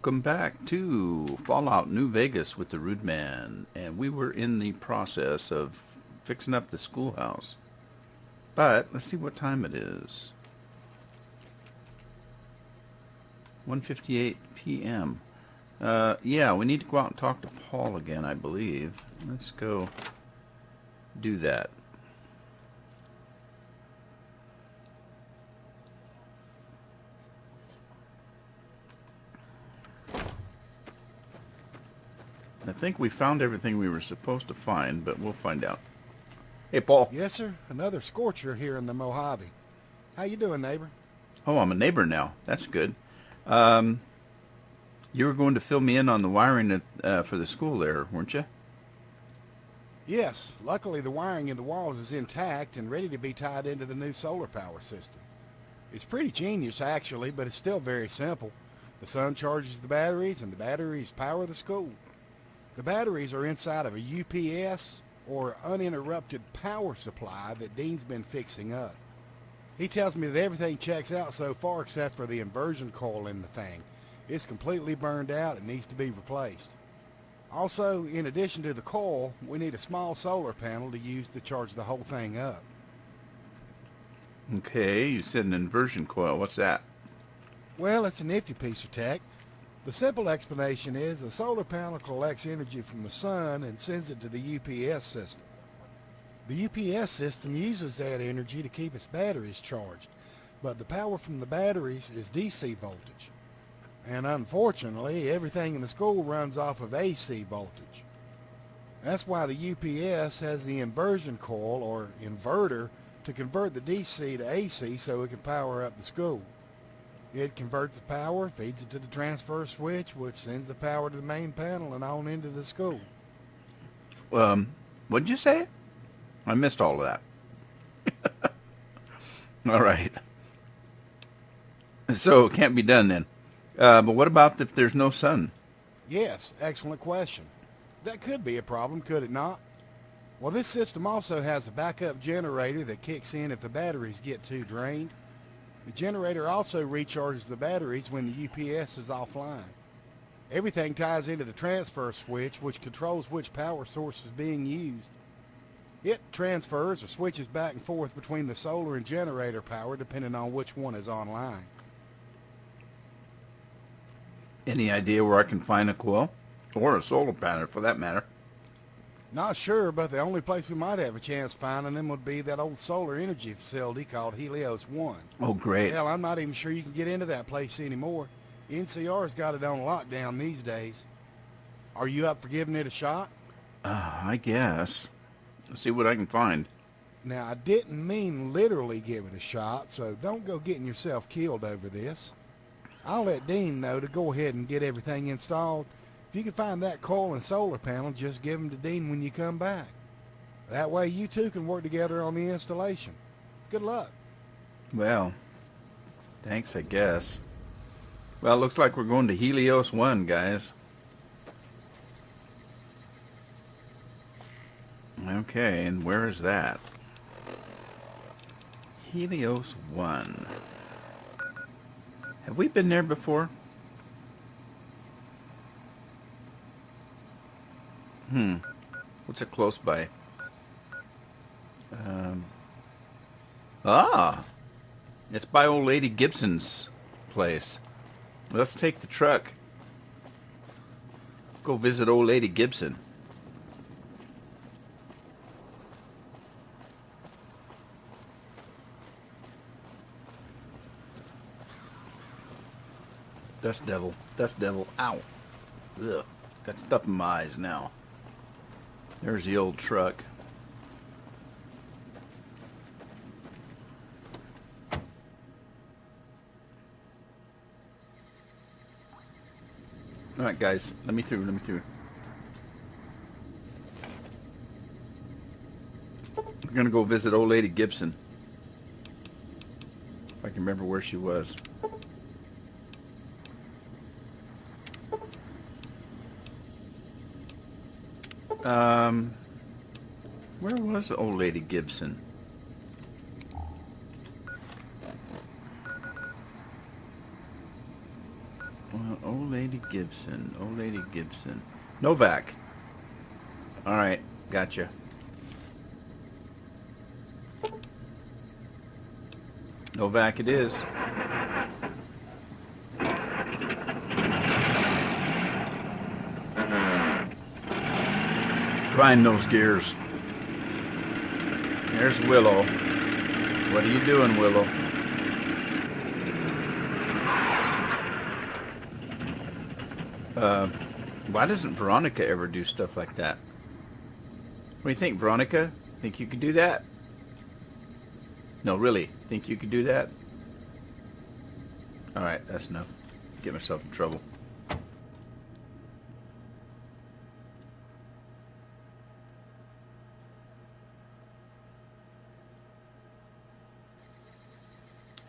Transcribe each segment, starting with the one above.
Welcome back to Fallout New Vegas with the Rude Man, and we were in the process of fixing up the schoolhouse. But let's see what time it is. 1:58 p.m. Yeah, we need to go out and talk to Paul again, I believe. Let's go do that. I think we found everything we were supposed to find, but we'll find out. Hey, Paul. Yes, sir. Another scorcher here in the Mojave. How you doing, neighbor? Oh, I'm a neighbor now. That's good. You were going to fill me in on the wiring for the school there, weren't you? Yes. Luckily, the wiring in the walls is intact and ready to be tied into the new solar power system. It's pretty genius, actually, but it's still very simple. The sun charges the batteries, and the batteries power the school. The batteries are inside of a UPS, or uninterrupted power supply, that Dean's been fixing up. He tells me that everything checks out so far except for the inversion coil in the thing. It's completely burned out and needs to be replaced. Also, in addition to the coil, we need a small solar panel to use to charge the whole thing up. Okay, you said an inversion coil. What's that? Well, it's a nifty piece of tech. The simple explanation is the solar panel collects energy from the sun and sends it to the UPS system. The UPS system uses that energy to keep its batteries charged, but the power from the batteries is DC voltage. And unfortunately, everything in the school runs off of AC voltage. That's why the UPS has the inversion coil, or inverter, to convert the DC to AC so it can power up the school. It converts the power, feeds it to the transfer switch, which sends the power to the main panel and on into the school. What'd you say? I missed all of that. All right. So it can't be done then. But what about if there's no sun? Yes, excellent question. That could be a problem, could it not? Well, this system also has a backup generator that kicks in if the batteries get too drained. The generator also recharges the batteries when the UPS is offline. Everything ties into the transfer switch, which controls which power source is being used. It transfers or switches back and forth between the solar and generator power depending on which one is online. Any idea where I can find a coil? Or a solar panel, for that matter. Not sure, but the only place we might have a chance finding them would be that old solar energy facility called Helios 1. Oh, great. Hell, I'm not even sure you can get into that place anymore. NCR's got it on lockdown these days. Are you up for giving it a shot? I guess. Let's see what I can find. Now, I didn't mean literally give it a shot, so don't go getting yourself killed over this. I'll let Dean know to go ahead and get everything installed. If you can find that coil and solar panel, just give them to Dean when you come back. That way you two can work together on the installation. Good luck. Well, thanks, I guess. Well, it looks like we're going to Helios 1, guys. Okay, and where is that? Helios 1. Have we been there before? What's it close by? It's by old lady Gibson's place. Let's take the truck. Go visit old lady Gibson. Dust devil, dust devil, ow. Ugh, got stuff in my eyes now. There's the old truck. All right, guys, let me through, let me through. We're gonna go visit old lady Gibson. If I can remember where she was. Where was old lady Gibson? Well, old lady Gibson. Old lady Gibson. Novak. All right, gotcha. Novak it is. Grind those gears. There's Willow. What are you doing, Willow? Why doesn't Veronica ever do stuff like that? What do you think, Veronica? Think you could do that? No, really. Think you could do that? Alright, that's enough. Get myself in trouble.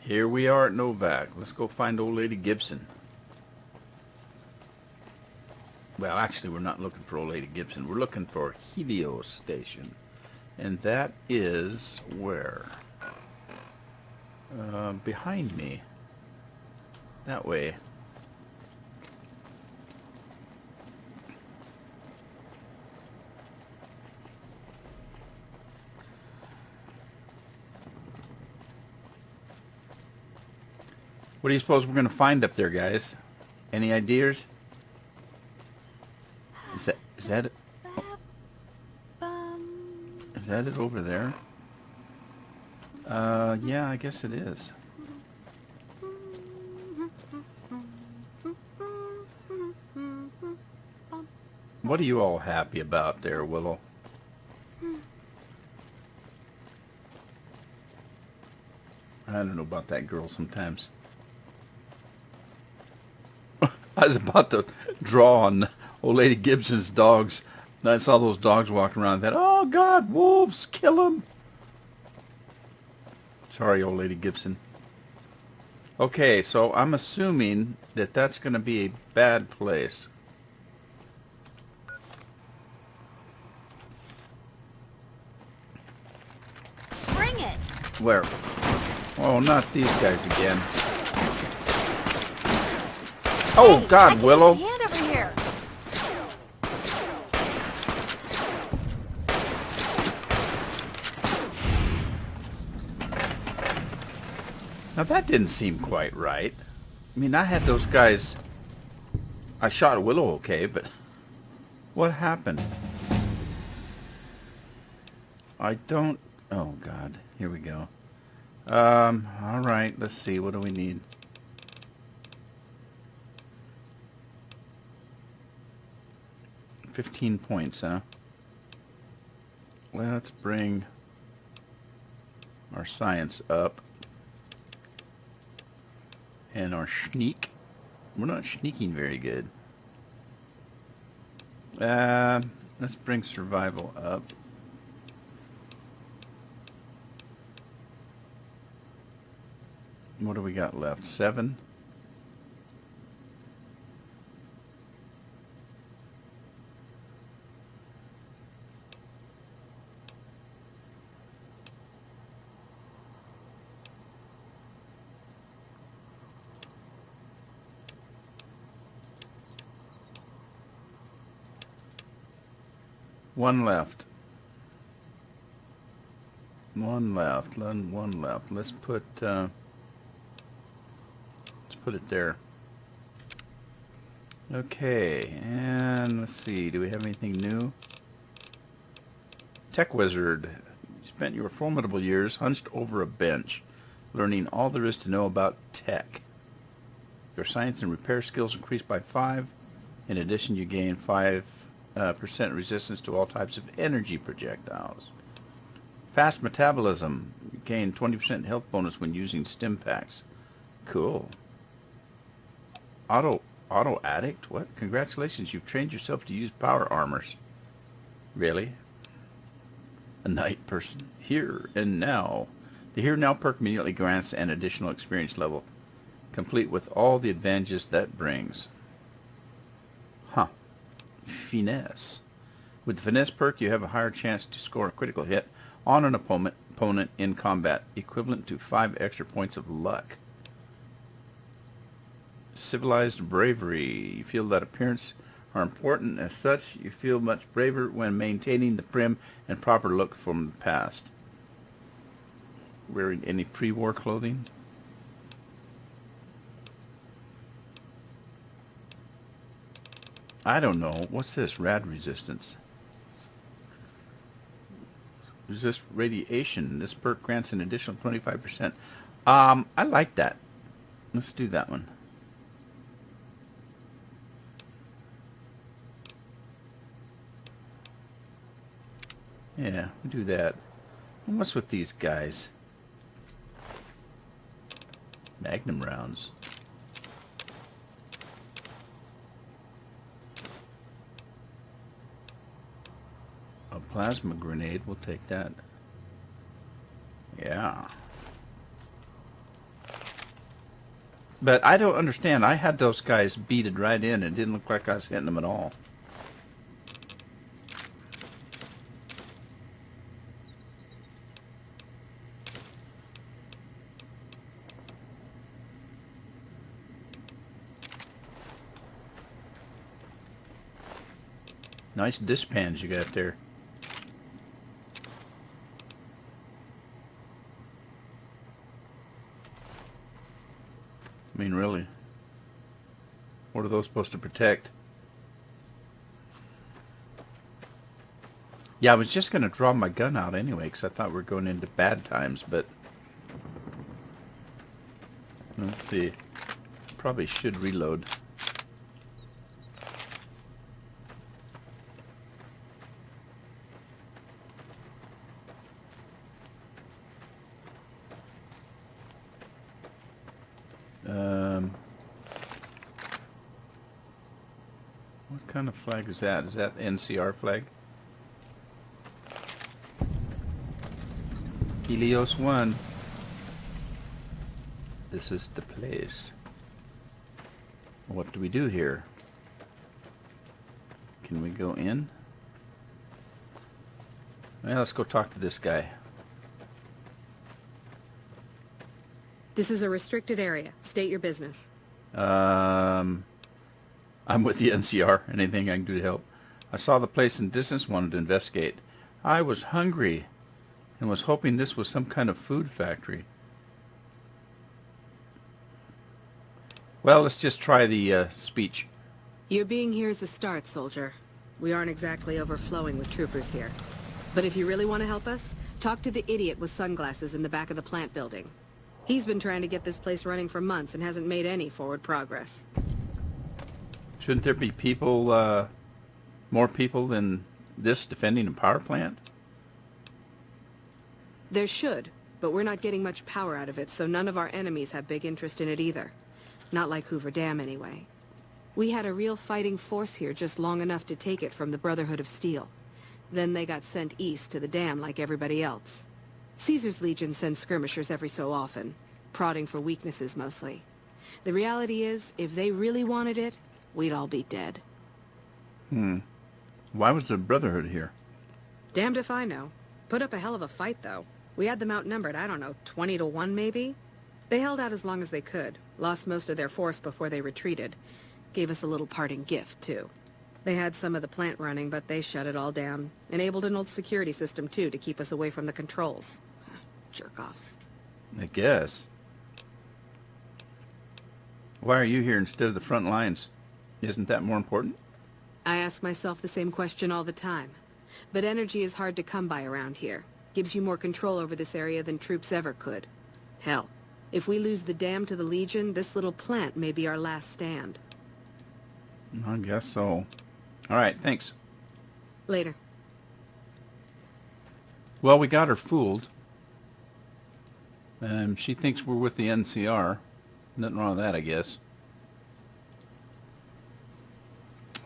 Here we are at Novak. Let's go find old lady Gibson. Well, actually, we're not looking for old lady Gibson. We're looking for Helios Station. And that is where? Behind me. That way. What do you suppose we're going to find up there, guys? Any ideas? Is that it? Oh. Is that it over there? Yeah, I guess it is. What are you all happy about there, Willow? I don't know about that girl sometimes. I was about to draw on old lady Gibson's dogs. And I saw those dogs walking around. I thought, oh God, wolves, kill them. Sorry, old lady Gibson. Okay, so I'm assuming that that's going to be a bad place. Bring it. Where? Oh, not these guys again. Oh, Hey, God, I can Willow. use a hand over here. Now, that didn't seem quite right. I mean, I had those guys... I shot Willow okay, but... What happened? I don't... Oh, God. Here we go. All right. Let's see. What do we need? $15 points, huh? Let's bring our science up. And our sneak. We're not sneaking very good. Let's bring survival up. What do we got left? 7? One left. One left. One left. Let's put it there. Okay, and let's see. Do we have anything new? Tech Wizard. You spent your formidable years hunched over a bench, learning all there is to know about tech. Your science and repair skills increased by 5. In addition, you gain 5% resistance to all types of energy projectiles. Fast metabolism. You gain 20% health bonus when using stim packs. Cool. Auto addict? What? Congratulations, you've trained yourself to use power armors. Really? A night person. Here and now. The Here Now perk immediately grants an additional experience level, complete with all the advantages that brings. Huh. Finesse. With the Finesse perk, you have a higher chance to score a critical hit on an opponent in combat, equivalent to 5 extra points of luck. civilized bravery. You feel that appearance are important. As such, you feel much braver when maintaining the prim and proper look from the past. Wearing any pre-war clothing? I don't know. What's this? Rad resistance. Resist radiation. This perk grants an additional 25%. I like that. Let's do that one. Yeah, we'll do that. And what's with these guys? Magnum rounds. A plasma grenade, we'll take that. Yeah. But I don't understand. I had those guys beated right in. It didn't look like I was hitting them at all. Nice dispans you got there. I mean, really. What are those supposed to protect? Yeah, I was just going to draw my gun out anyway, because I thought we were going into bad times, but... Let's see. Probably should reload. What kind of flag is that? Is that NCR flag? Helios 1. This is the place. What do we do here? Can we go in? Well, let's go talk to this guy. This is a restricted area. State your business. I'm with the NCR. Anything I can do to help? I saw the place in distance, wanted to investigate. I was hungry and was hoping this was some kind of food factory. Well, let's just try the speech. Your being here is a start, soldier. We aren't exactly overflowing with troopers here. But if you really want to help us, talk to the idiot with sunglasses in the back of the plant building. He's been trying to get this place running for months and hasn't made any forward progress. Shouldn't there be people, more people than this defending a power plant? There should, but we're not getting much power out of it, so none of our enemies have big interest in it either. Not like Hoover Dam, anyway. We had a real fighting force here just long enough to take it from the Brotherhood of Steel. Then they got sent east to the dam like everybody else. Caesar's Legion sends skirmishers every so often, prodding for weaknesses mostly. The reality is, if they really wanted it, we'd all be dead. Why was the Brotherhood here? Damned if I know. Put up a hell of a fight, though. We had them outnumbered, I don't know, 20 to 1 maybe? They held out as long as they could, lost most of their force before they retreated. Gave us a little parting gift, too. They had some of the plant running, but they shut it all down. Enabled an old security system, too, to keep us away from the controls. Jerk-offs. I guess. Why are you here instead of the front lines? Isn't that more important? I ask myself the same question all the time. But energy is hard to come by around here. Gives you more control over this area than troops ever could. Hell, if we lose the dam to the Legion, this little plant may be our last stand. I guess so. All right, thanks. Later. Well, we got her fooled. She thinks we're with the NCR. Nothing wrong with that, I guess.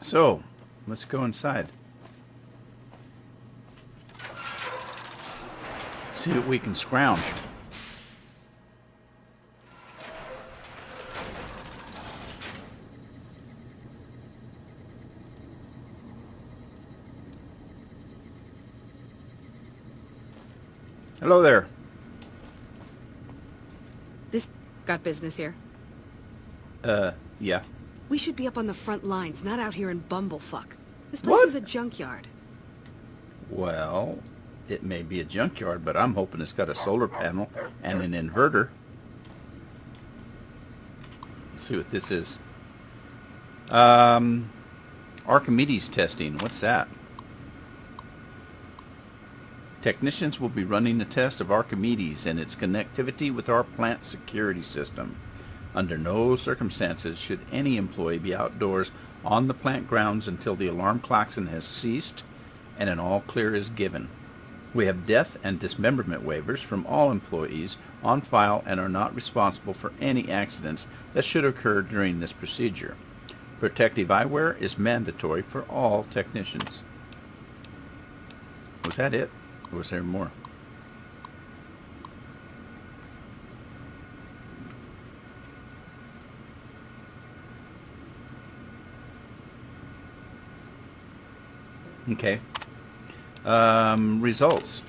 So, let's go inside. See what we can scrounge. Hello there. This got business here. Yeah. We should be up on the front lines, not out here in Bumblefuck. This place is a junkyard. Well, it may be a junkyard, but I'm hoping it's got a solar panel and an inverter. Let's see what this is. Archimedes testing. What's that? Technicians will be running a test of Archimedes and its connectivity with our plant security system. Under no circumstances should any employee be outdoors on the plant grounds until the alarm klaxon has ceased and an all clear is given. We have death and dismemberment waivers from all employees on file and are not responsible for any accidents that should occur during this procedure. Protective eyewear is mandatory for all technicians. Was that it? Or was there more? Okay. Results.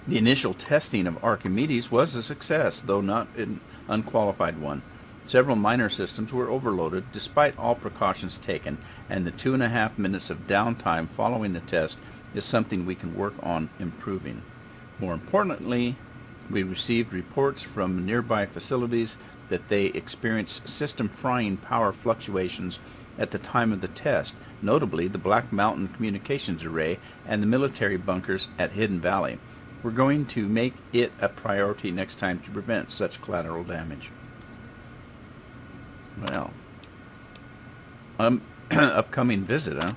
The initial testing of Archimedes was a success, though not an unqualified one. Several minor systems were overloaded despite all precautions taken, and the 2.5 minutes of downtime following the test is something we can work on improving. More importantly, we received reports from nearby facilities that they experienced system frying power fluctuations at the time of the test, notably the Black Mountain Communications Array and the military bunkers at Hidden Valley. We're going to make it a priority next time to prevent such collateral damage. Well, upcoming visit, huh?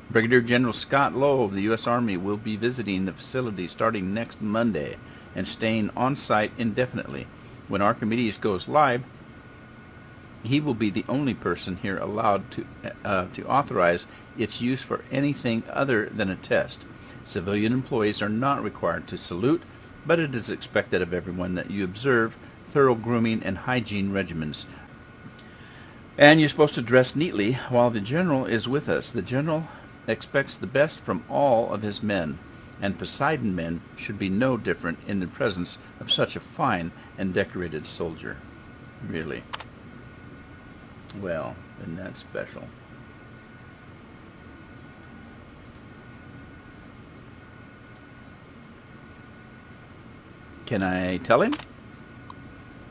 Brigadier General Scott Lowe of the U.S. Army will be visiting the facility starting next Monday and staying on site indefinitely. When Archimedes goes live, he will be the only person here allowed to authorize its use for anything other than a test. Civilian employees are not required to salute, but it is expected of everyone that you observe thorough grooming and hygiene regimens. And you're supposed to dress neatly while the general is with us. The general expects the best from all of his men, and Poseidon men should be no different in the presence of such a fine and decorated soldier. Really. Well, isn't that special? Can I tell him?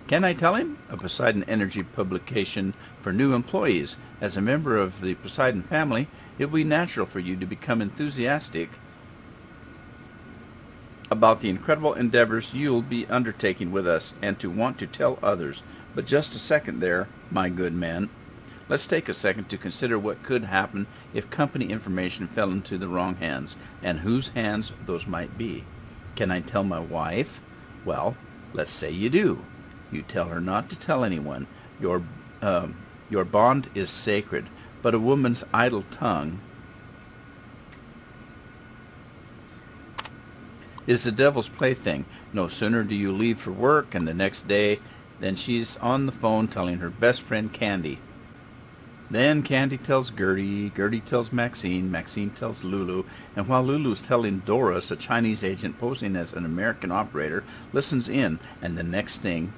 Can I tell him? A Poseidon Energy publication for new employees. As a member of the Poseidon family, it will be natural for you to become enthusiastic about the incredible endeavors you'll be undertaking with us and to want to tell others. But just a second there, my good man. Let's take a second to consider what could happen if company information fell into the wrong hands, and whose hands those might be. Can I tell my wife? Well, let's say you do. You tell her not to tell anyone. Your bond is sacred, but a woman's idle tongue is the devil's plaything. No sooner do you leave for work, and the next day, then she's on the phone telling her best friend Candy. Then Candy tells Gertie, Gertie tells Maxine, Maxine tells Lulu, and while Lulu's telling Doris, a Chinese agent posing as an American operator, listens in, and the next thing,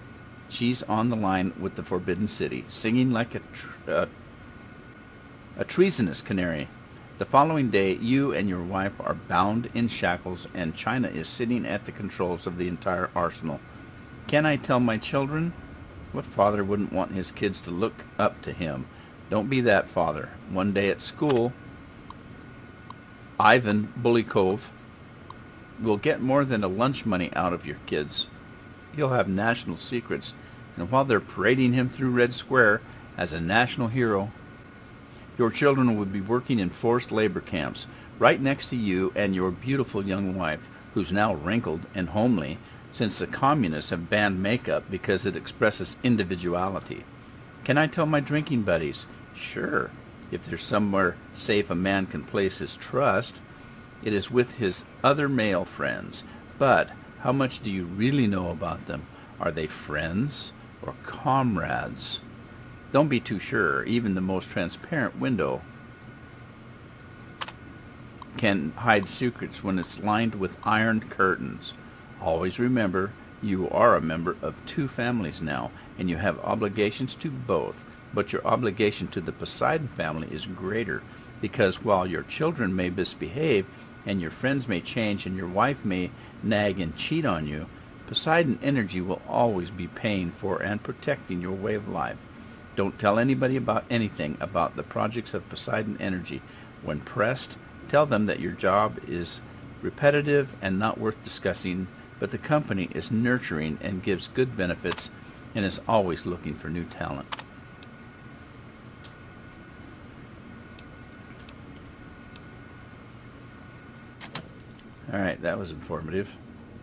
she's on the line with the Forbidden City, singing like a treasonous canary. The following day, you and your wife are bound in shackles, and China is sitting at the controls of the entire arsenal. Can I tell my children? What father wouldn't want his kids to look up to him? Don't be that father. One day at school, Ivan Bulikov will get more than a lunch money out of your kids. He'll have national secrets, and while they're parading him through Red Square as a national hero, your children will be working in forced labor camps right next to you and your beautiful young wife, who's now wrinkled and homely since the communists have banned makeup because it expresses individuality. Can I tell my drinking buddies? Sure, if there's somewhere safe a man can place his trust, it is with his other male friends. But how much do you really know about them? Are they friends or comrades? Don't be too sure. Even the most transparent window can hide secrets when it's lined with iron curtains. Always remember, You are a member of two families now, and you have obligations to both. But your obligation to the Poseidon family is greater, because while your children may misbehave, and your friends may change, and your wife may nag and cheat on you, Poseidon Energy will always be paying for and protecting your way of life. Don't tell anybody about anything about the projects of Poseidon Energy. When pressed, tell them that your job is repetitive and not worth discussing, but the company is nurturing and gives good benefits and is always looking for new talent. Alright, that was informative.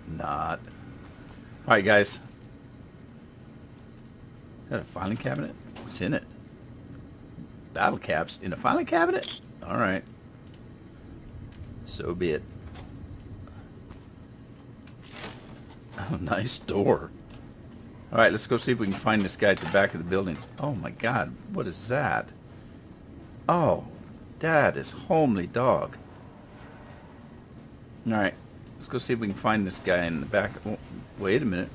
Not. Alright, guys. Is that a filing cabinet? What's in it? Battle caps in a filing cabinet? Alright. So be it. Oh, nice door. Alright, let's go see if we can find this guy at the back of the building. Oh my god, what is that? Oh, that is homely dog. Alright, let's go see if we can find this guy in the back. Oh, wait a minute.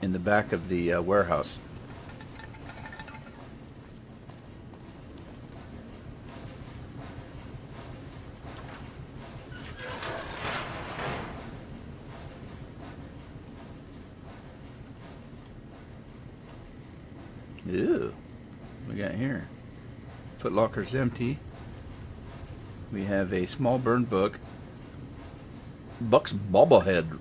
In the back of the warehouse. Ew. What we got here? Foot locker's empty. We have a small burn book. Buck's bobblehead.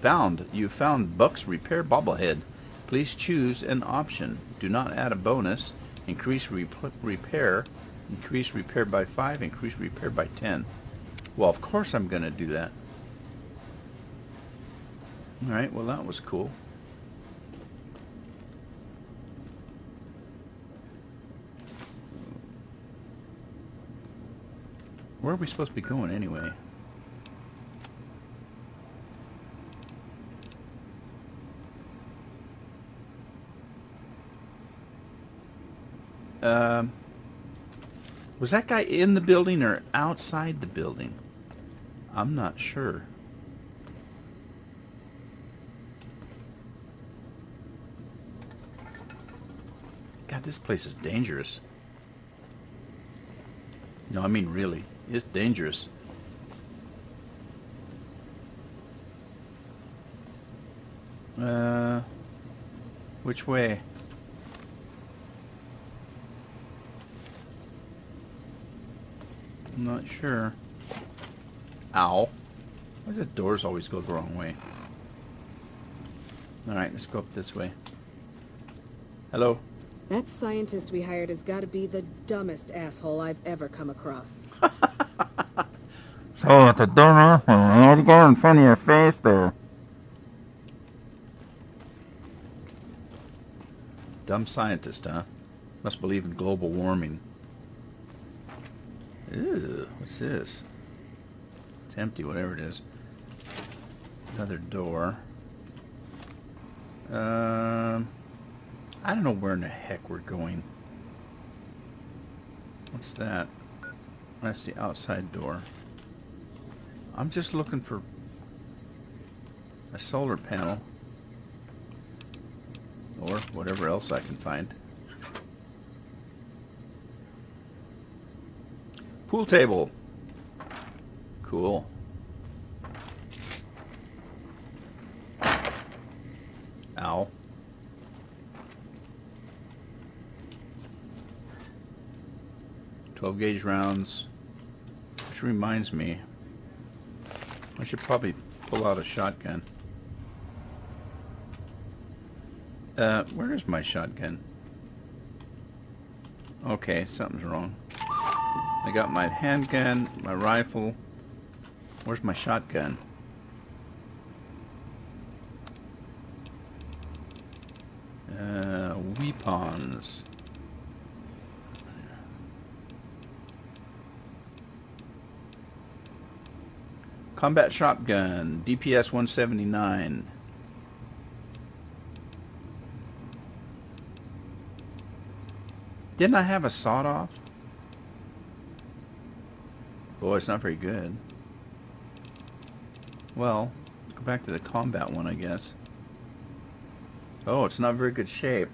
Found. You found Buck's repair bobblehead. Please choose an option. Do not add a bonus. Increase repair. Increase repair by 5. Increase repair by 10. Well, of course I'm going to do that. Alright, well that was cool. Where are we supposed to be going anyway? Was that guy in the building or outside the building? I'm not sure. God, this place is dangerous. No, I mean really. It's dangerous. Which way? I'm not sure. Ow. Why do the doors always go the wrong way? Alright, let's go up this way. Hello? That scientist we hired has got to be the dumbest asshole I've ever come across. So at the door, I'll go in front of your face there. Dumb scientist, huh? Must believe in global warming. Ew, what's this? It's empty, whatever it is. Another door. I don't know where in the heck we're going. What's that? That's the outside door. I'm just looking for a solar panel. Or whatever else I can find. Pool table. Cool. Ow. .12 gauge rounds. Which reminds me, I should probably pull out a shotgun. Where is my shotgun? Okay, something's wrong. I got my handgun, my rifle. Where's my shotgun? Weapons. Combat shotgun, DPS 179. Didn't I have a sawed-off? Boy, it's not very good. Well, go back to the combat one, I guess. Oh, it's not very good shape.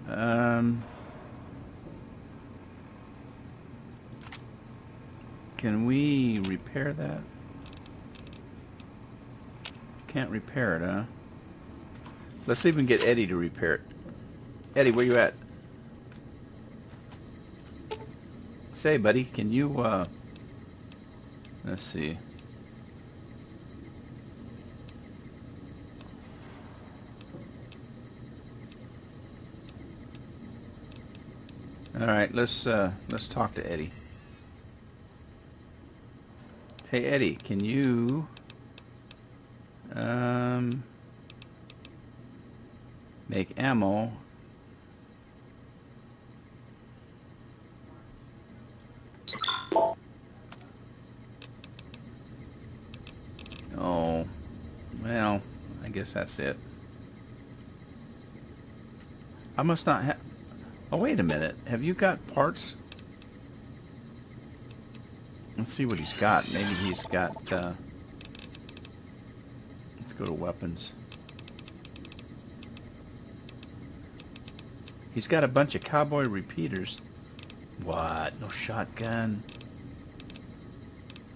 Can we repair that? Can't repair it, huh? Let's see if we can get Eddie to repair it. Eddie, where you at? Say, buddy, can you, let's see. All right, let's talk to Eddie. Hey, Eddie, can you, make ammo? Oh, well, I guess that's it. I must not have... Oh, wait a minute. Have you got parts? Let's see what he's got. Maybe he's got, let's go to weapons. He's got a bunch of cowboy repeaters. What? No shotgun?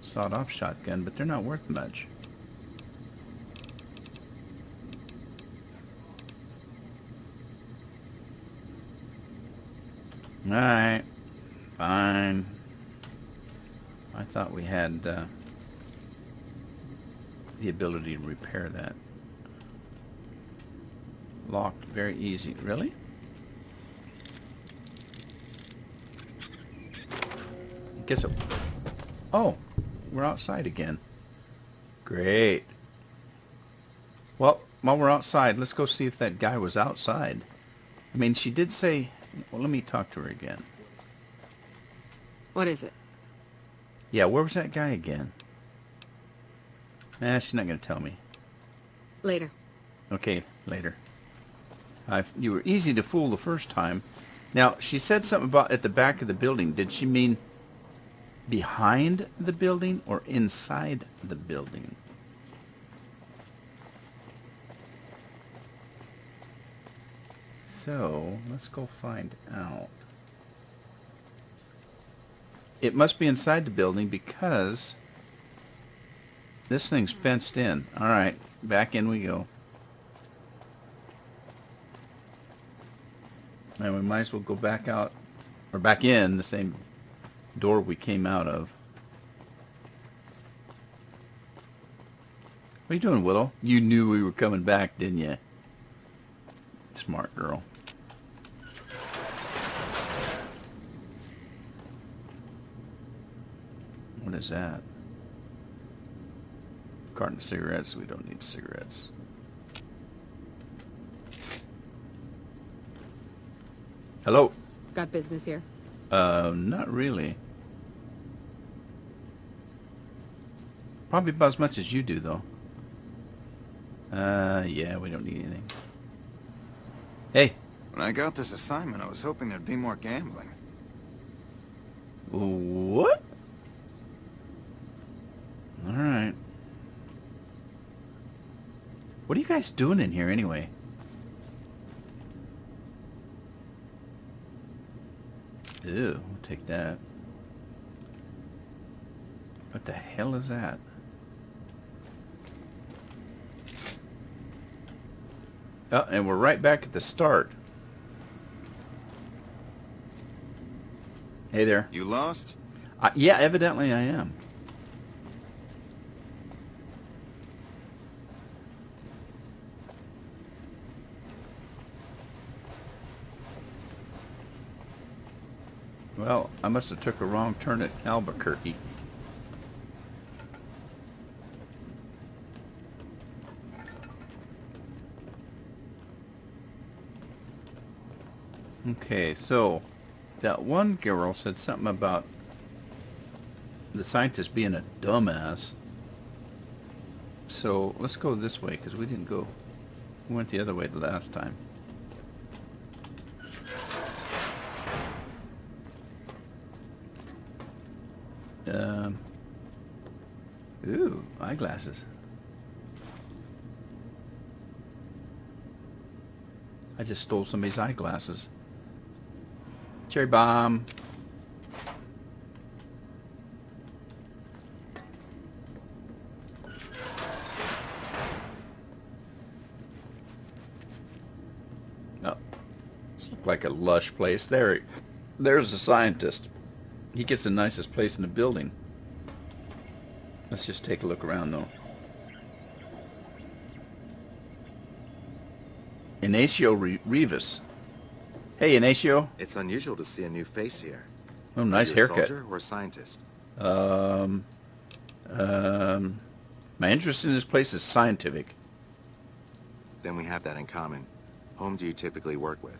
Sawed-off shotgun, but they're not worth much. Alright. Fine. I thought we had the ability to repair that. Locked. Very easy. Really? Guess it... Oh! We're outside again. Great. Well, while we're outside, let's go see if that guy was outside. I mean, she did say... Well, let me talk to her again. What is it? Yeah, where was that guy again? She's not going to tell me. Later. Okay, later. You were easy to fool the first time. Now, she said something about at the back of the building. Did she mean behind the building or inside the building? So, let's go find out. It must be inside the building because this thing's fenced in. Alright, back in we go. And we might as well go back out, or back in the same door we came out of. What are you doing, Willow? You knew we were coming back, didn't you? Smart girl. What is that? Carton of cigarettes. We don't need cigarettes. Hello? Got business here? Not really. Probably about as much as you do, though. Yeah, we don't need anything. Hey. When I got this assignment, I was hoping there'd be more gambling. What? Alright. What are you guys doing in here, anyway? Ew, we'll take that. What the hell is that? Oh, and we're right back at the start. Hey there. You lost? Yeah, evidently I am. Well, I must have took a wrong turn at Albuquerque. Okay, so that one girl said something about the scientist being a dumbass. So let's go this way because we didn't go. We went the other way the last time. Ooh, eyeglasses. I just stole somebody's eyeglasses. Cherry bomb. Oh, this looks like a lush place. There's the scientist. He gets the nicest place in the building. Let's just take a look around, though. Ignacio Rivas. Hey, Ignacio. It's unusual to see a new face here. Oh, nice Are you a haircut. soldier or a scientist? My interest in this place is scientific. Then we have that in common. Whom do you typically work with?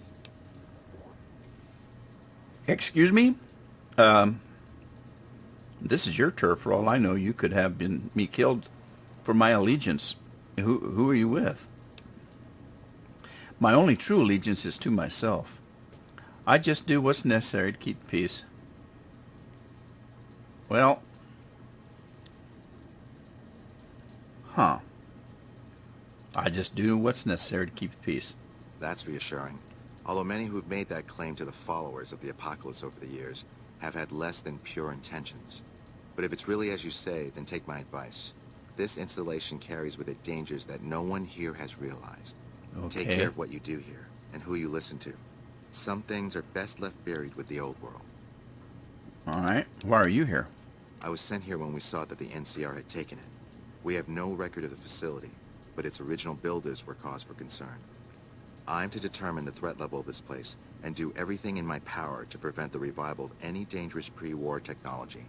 Excuse me? This is your turf. For all I know, you could have been me killed for my allegiance. Who are you with? My only true allegiance is to myself. I just do what's necessary to keep peace. Well, I just do what's necessary to keep peace. That's reassuring. Although many who've made that claim to the followers of the apocalypse over the years have had less than pure intentions. But if it's really as you say, then take my advice. This installation carries with it dangers that no one here has realized. Okay. Take care of what you do here, and who you listen to. Some things are best left buried with the old world. All right. Why are you here? I was sent here when we saw that the NCR had taken it. We have no record of the facility, but its original builders were cause for concern. I'm to determine the threat level of this place and do everything in my power to prevent the revival of any dangerous pre-war technology.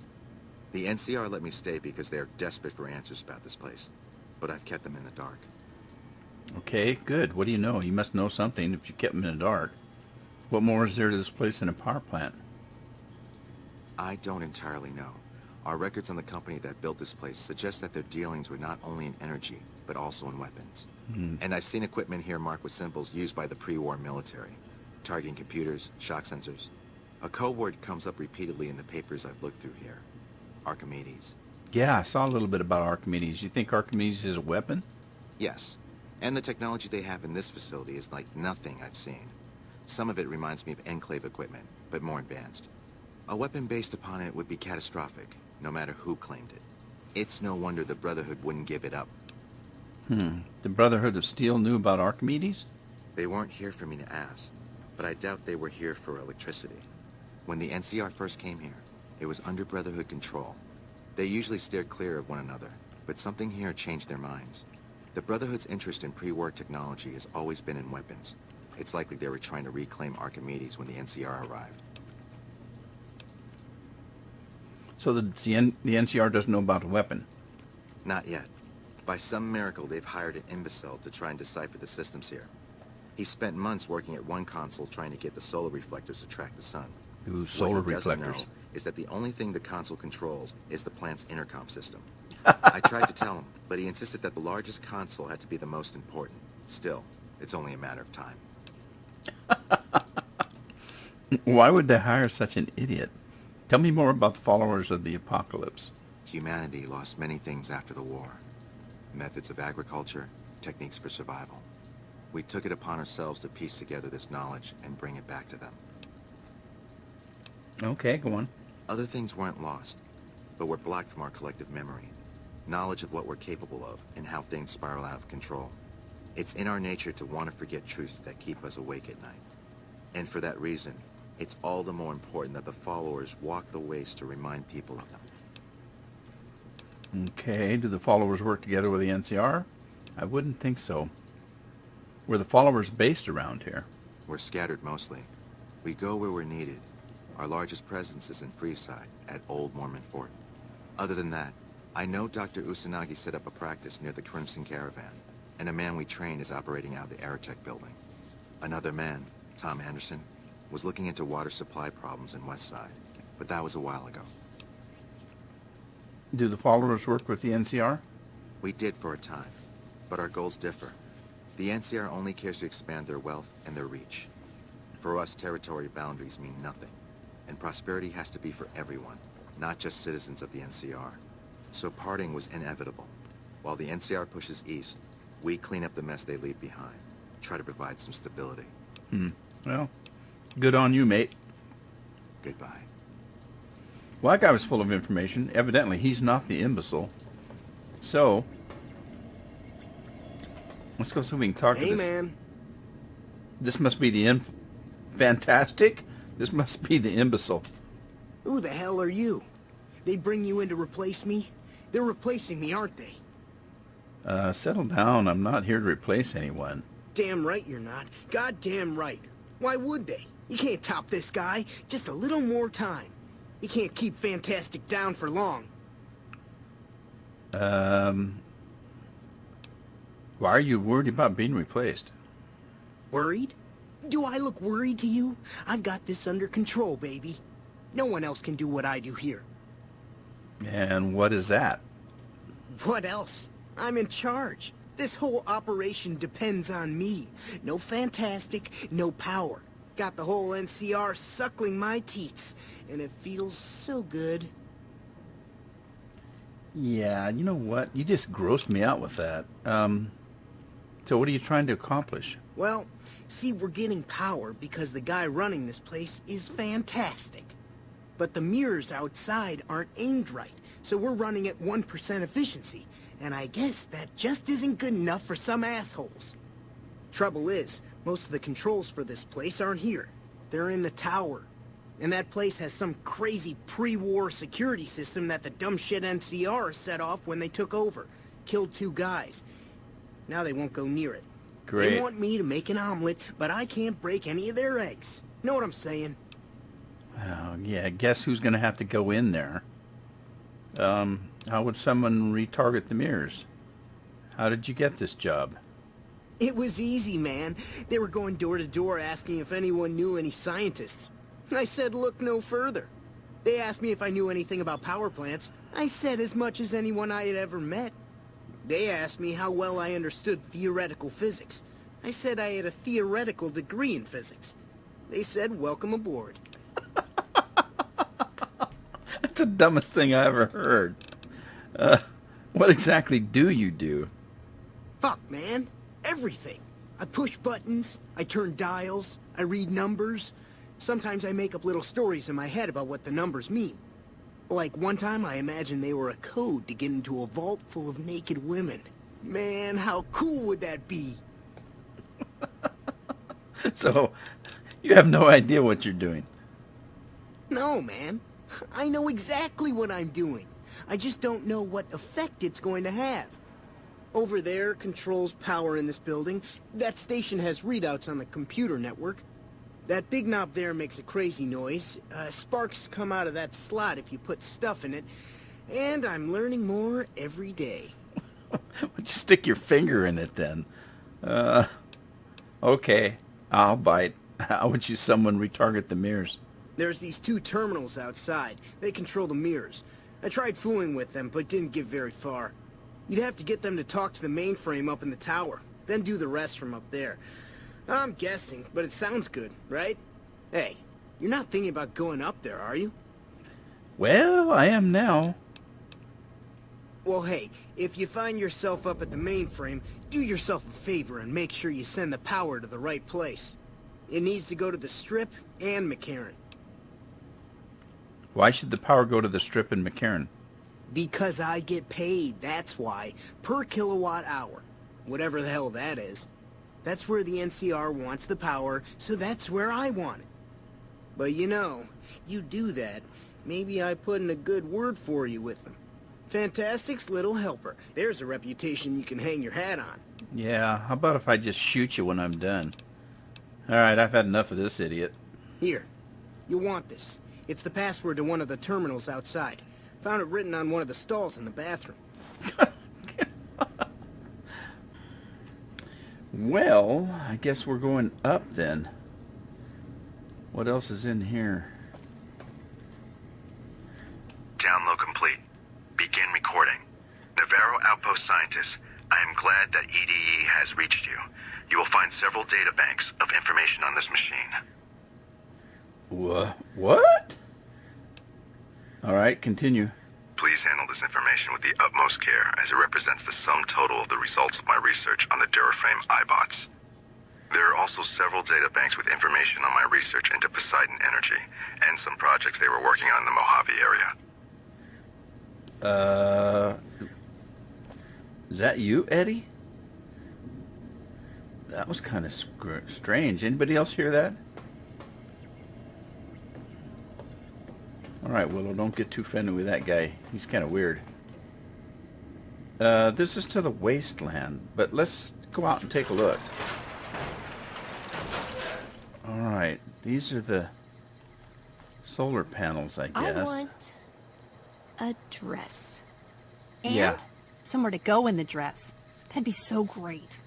The NCR let me stay because they are desperate for answers about this place, but I've kept them in the dark. Okay, good. What do you know? You must know something if you kept them in the dark. What more is there to this place than a power plant? I don't entirely know. Our records on the company that built this place suggest that their dealings were not only in energy, but also in weapons. And I've seen equipment here marked with symbols used by the pre-war military. Targeting computers, shock sensors. A code word comes up repeatedly in the papers I've looked through here. Archimedes. Yeah, I saw a little bit about Archimedes. You think Archimedes is a weapon? Yes. And the technology they have in this facility is like nothing I've seen. Some of it reminds me of Enclave equipment, but more advanced. A weapon based upon it would be catastrophic, no matter who claimed it. It's no wonder the Brotherhood wouldn't give it up. The Brotherhood of Steel knew about Archimedes? They weren't here for me to ask, but I doubt they were here for electricity. When the NCR first came here, it was under Brotherhood control. They usually steered clear of one another, but something here changed their minds. The Brotherhood's interest in pre-war technology has always been in weapons. It's likely they were trying to reclaim Archimedes when the NCR arrived. So the NCR doesn't know about the weapon? Not yet. By some miracle, they've hired an imbecile to try and decipher the systems here. He spent months working at one console trying to get the solar reflectors to track the sun. Ooh, solar What he doesn't reflectors. know is that the only thing the console controls is the plant's intercom system. I tried to tell him, but he insisted that the largest console had to be the most important. Still, it's only a matter of time. Why would they hire such an idiot? Tell me more about the followers of the apocalypse. Humanity lost many things after the war. Methods of agriculture, techniques for survival. We took it upon ourselves to piece together this knowledge and bring it back to them. Okay, go on. Other things weren't lost, but were blocked from our collective memory. Knowledge of what we're capable of and how things spiral out of control. It's in our nature to want to forget truths that keep us awake at night. And for that reason, it's all the more important that the followers walk the ways to remind people of them. Okay, do the followers work together with the NCR? I wouldn't think so. Were the followers based around here? We're scattered mostly. We go where we're needed. Our largest presence is in Freeside, at Old Mormon Fort. Other than that, I know Dr. Usanagi set up a practice near the Crimson Caravan, and a man we trained is operating out of the Aerotech building. Another man, Tom Anderson, was looking into water supply problems in Westside, but that was a while ago. Do the followers work with the NCR? We did for a time, but our goals differ. The NCR only cares to expand their wealth and their reach. For us, territory boundaries mean nothing, and prosperity has to be for everyone, not just citizens of the NCR. So parting was inevitable. While the NCR pushes east, we clean up the mess they leave behind. Try to provide some stability. Well, good on you, mate. Goodbye. Well, that guy was full of information. Evidently, he's not the imbecile. So, let's go so we can talk to Hey, this. man. This must be the fantastic. This must be the imbecile. Who the hell are you? They bring you in to replace me? They're replacing me, aren't they? Settle down. I'm not here to replace anyone. Damn right you're not. Goddamn right. Why would they? You can't top this guy. Just a little more time. You can't keep Fantastic down for long. Why are you worried about being replaced? Worried? Do I look worried to you? I've got this under control, baby. No one else can do what I do here. And what is that? What else? I'm in charge. This whole operation depends on me. No Fantastic, no power. Got the whole NCR suckling my teats, and it feels so good. Yeah, you know what? You just grossed me out with that. So what are you trying to accomplish? Well, see, we're getting power because the guy running this place is fantastic. But the mirrors outside aren't aimed right, so we're running at 1% efficiency. And I guess that just isn't good enough for some assholes. Trouble is, most of the controls for this place aren't here. They're in the tower. And that place has some crazy pre-war security system that the dumb shit NCR set off when they took over. Killed 2 guys. Now they won't go near it. Great. They want me to make an omelet, but I can't break any of their eggs. Know what I'm saying? Oh, yeah, guess who's going to have to go in there? How would someone retarget the mirrors? How did you get this job? It was easy, man. They were going door to door asking if anyone knew any scientists. I said look no further. They asked me if I knew anything about power plants. I said as much as anyone I had ever met. They asked me how well I understood theoretical physics. I said I had a theoretical degree in physics. They said welcome aboard. That's the dumbest thing I ever heard. What exactly do you do? Fuck, man. Everything. I push buttons, I turn dials, I read numbers. Sometimes I make up little stories in my head about what the numbers mean. Like one time I imagined they were a code to get into a vault full of naked women. Man, how cool would that be? So, you have no idea what you're doing. No, man. I know exactly what I'm doing. I just don't know what effect it's going to have. Over there controls power in this building. That station has readouts on the computer network. That big knob there makes a crazy noise. Sparks come out of that slot if you put stuff in it. And I'm learning more every day. Why don't you stick your finger in it then? Okay, I'll bite. How would you someone retarget the mirrors? There's these 2 terminals outside. They control the mirrors. I tried fooling with them, but didn't get very far. You'd have to get them to talk to the mainframe up in the tower, then do the rest from up there. I'm guessing, but it sounds good, right? Hey, you're not thinking about going up there, are you? Well, I am now. Well, hey, if you find yourself up at the mainframe, do yourself a favor and make sure you send the power to the right place. It needs to go to the Strip and McCarran. Why should the power go to the Strip in McCarran? Because I get paid, that's why. Per kilowatt hour. Whatever the hell that is. That's where the NCR wants the power, so that's where I want it. But you know, you do that, maybe I put in a good word for you with them. Fantastic's little helper. There's a reputation you can hang your hat on. Yeah, how about if I just shoot you when I'm done? Alright, I've had enough of this idiot. Here, you'll want this. It's the password to one of the terminals outside. Found it written on one of the stalls in the bathroom. Well, I guess we're going up then. What else is in here? Download complete. Begin recording. Navarro Outpost Scientist, I am glad that EDE has reached you. You will find several data banks of information on this machine. What? Alright, continue. Please handle this information with the utmost care, as it represents the sum total of the results of my research on the Duraframe iBots. There are also several databanks with information on my research into Poseidon Energy, and some projects they were working on in the Mojave area. Is that you, Eddie? That was kind of strange. Anybody else hear that? Alright, Willow, don't get too friendly with that guy. He's kind of weird. This is to the wasteland, but let's go out and take a look. Alright, these are the solar panels, I guess. I want a dress. And Yeah. somewhere to go in the dress. That'd be so great.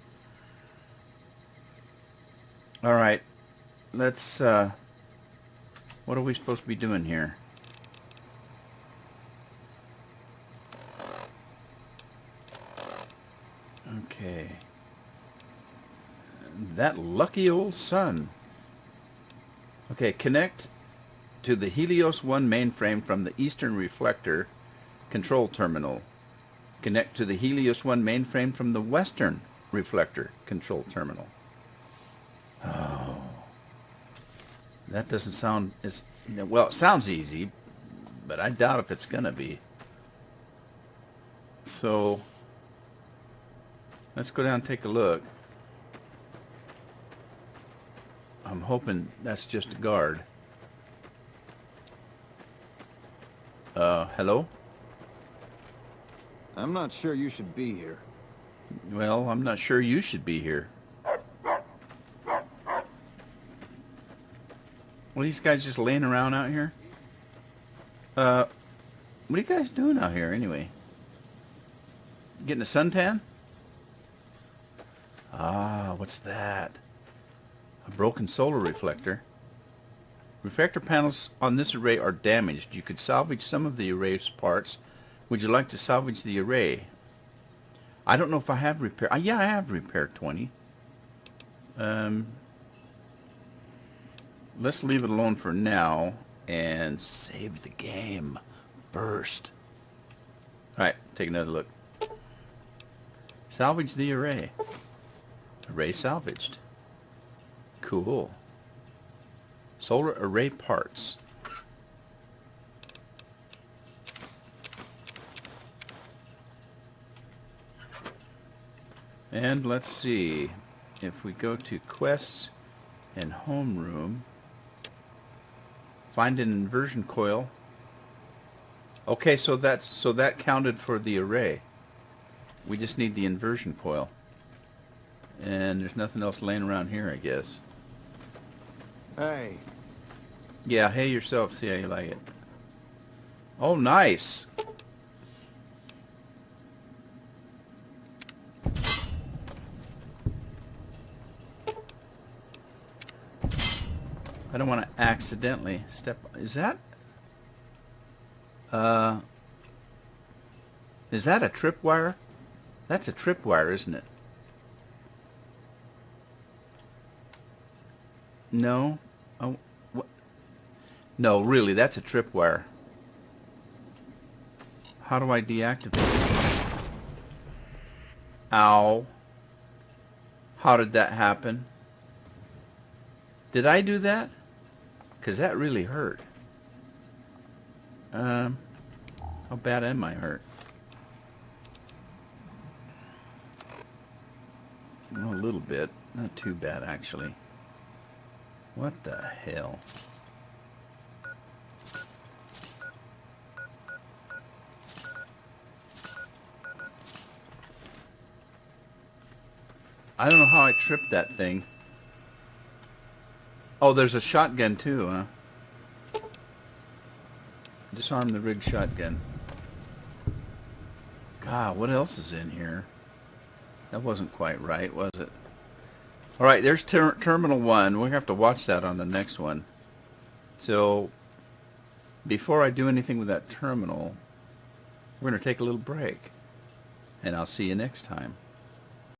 Alright, let's, what are we supposed to be doing here? Okay. That lucky old sun. Okay, connect to the Helios 1 mainframe from the Eastern Reflector Control Terminal. Connect to the Helios 1 mainframe from the Western Reflector Control Terminal. Oh. That doesn't sound as... Well, it sounds easy, but I doubt if it's going to be. So, let's go down and take a look. I'm hoping that's just a guard. Hello? I'm not sure you should be here. Well, I'm not sure you should be here. Well, these guys just laying around out here? What are you guys doing out here anyway? Getting a suntan? Ah, what's that? A broken solar reflector. Reflector panels on this array are damaged. You could salvage some of the array's parts. Would you like to salvage the array? I don't know if I have repair. Yeah, I have repair 20. Let's leave it alone for now and save the game first. Alright, take another look. Salvage the array. Array salvaged. Cool. Solar array parts. And let's see. If we go to quests and homeroom, find an inversion coil. Okay, so that counted for the array. We just need the inversion coil. And there's nothing else laying around here, I guess. Hey, Yeah, hey yourself, see how you like it. Oh, nice. I don't want to accidentally step... Is that a tripwire? That's a tripwire, isn't it? No. Oh, what? No, really, that's a tripwire. How do I deactivate it? Ow. How did that happen? Did I do that? Because that really hurt. How bad am I hurt? Well, a little bit. Not too bad, actually. What the hell? I don't know how I tripped that thing. Oh, there's a shotgun too, huh? Disarm the rig shotgun. God, what else is in here? That wasn't quite right, was it? Alright, there's Terminal 1. We'll have to watch that on the next one. So, before I do anything with that terminal, we're going to take a little break. And I'll see you next time.